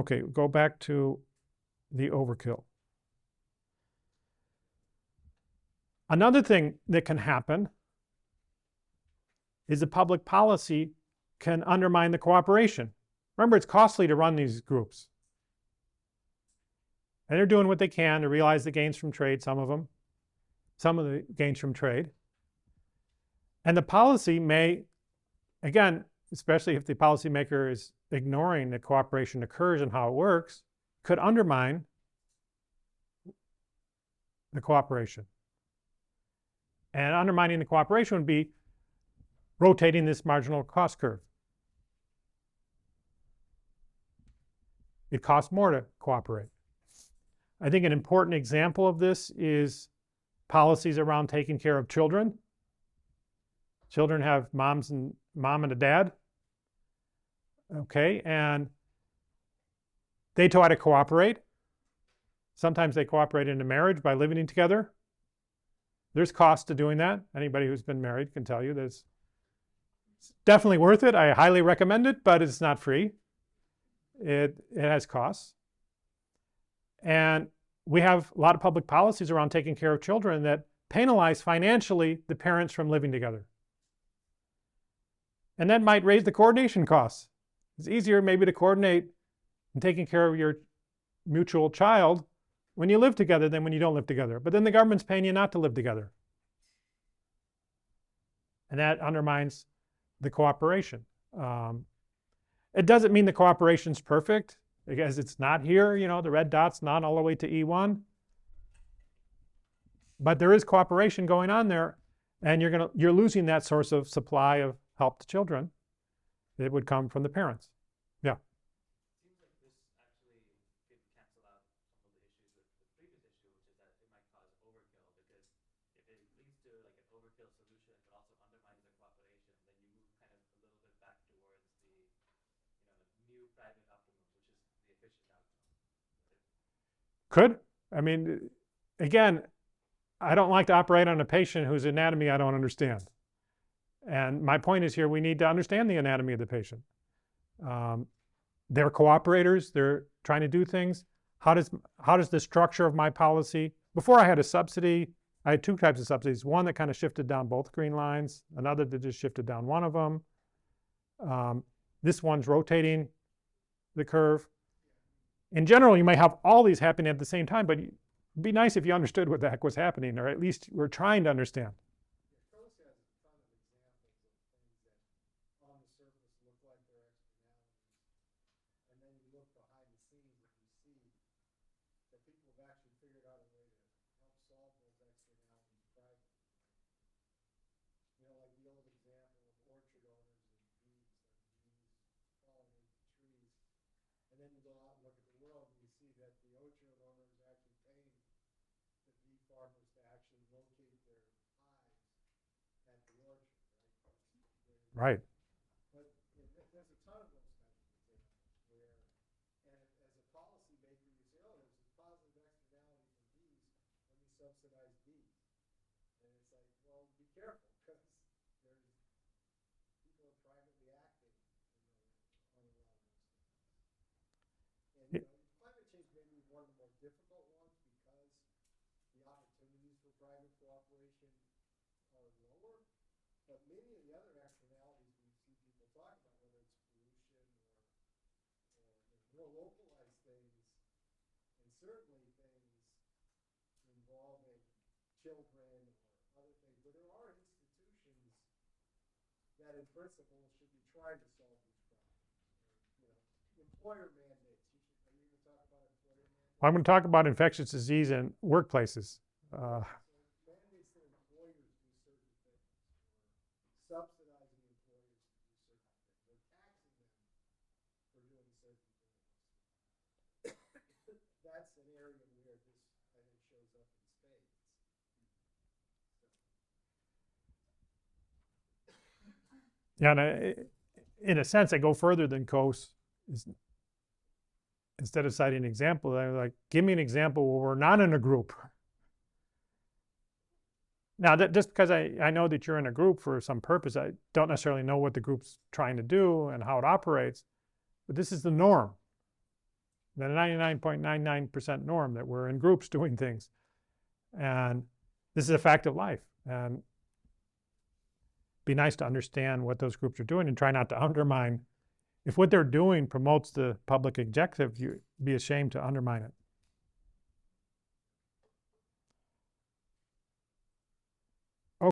Okay, go back to the overkill. Another thing that can happen is the public policy can undermine the cooperation. Remember, it's costly to run these groups. And they're doing what they can to realize the gains from trade, some of the gains from trade. And the policy may, again, especially if the policymaker is ignoring that cooperation occurs and how it works, could undermine the cooperation. And undermining the cooperation would be rotating this marginal cost curve. It costs more to cooperate. I think an important example of this is policies around taking care of children. Children have mom and a dad. Okay, and they try to cooperate. Sometimes they cooperate in a marriage by living together. There's cost to doing that. Anybody who's been married can tell you that it's definitely worth it. I highly recommend it, but it's not free. It has costs. And we have a lot of public policies around taking care of children that penalize financially the parents from living together. And that might raise the coordination costs. It's easier maybe to coordinate in taking care of your mutual child when you live together than when you don't live together. But then the government's paying you not to live together. And that undermines the cooperation. It doesn't mean the cooperation's perfect, because it's not here, the red dot's not all the way to E1. But there is cooperation going on there, and you're losing that source of supply of help to children that would come from the parents. Yeah. Seems like this actually could cancel out some of the issues with the previous issue, which is that it might cause overkill, because if it leads to like an overkill solution but also undermines the cooperation, then you move kind of a little bit back towards the new private optimum, which is the efficient outcome. Could. I mean, again, I don't like to operate on a patient whose anatomy I don't understand. And my point is here, we need to understand the anatomy of the patient. They're cooperators. They're trying to do things. How does the structure of my policy? Before I had a subsidy, I had two types of subsidies. One that kind of shifted down both green lines. Another that just shifted down one of them. This one's rotating the curve. In general, you may have all these happening at the same time, but it'd be nice if you understood what the heck was happening, or at least we're trying to understand. Then you go out and look at the world and you see that the orchard owner is actually paying the bee farmers to actually locate their hives at the orchard, Right. But there's a ton of those kinds of examples where, and as a policymaker, you say, oh, there's a positive externality from bees, let me subsidize bees. And it's like, well, be careful, because there's people are privately acting on a lot of those things. And climate change may be one of the more difficult ones because the opportunities for private cooperation are lower. But many of the other externalities we see people talk about, whether it's pollution or more localized things, and certainly things involving children or other things, where there are institutions that in principle should be trying to solve these problems. Employer mandates. Are you going to talk about employer mandates? I'm going to talk about infectious disease in workplaces. Mandates that employers do certain things, or subsidizing employers to do certain things, or taxing them for doing certain things. That's an area where this, I think, shows up in spades. Yeah, and in a sense, I go further than Coase. Instead of citing an example, I'm like, give me an example where we're not in a group. Now, just because I know that you're in a group for some purpose, I don't necessarily know what the group's trying to do and how it operates, but this is the norm. the 99.99% norm, that we're in groups doing things. And this is a fact of life. And be nice to understand what those groups are doing and try not to undermine. If what they're doing promotes the public objective, you'd be ashamed to undermine it.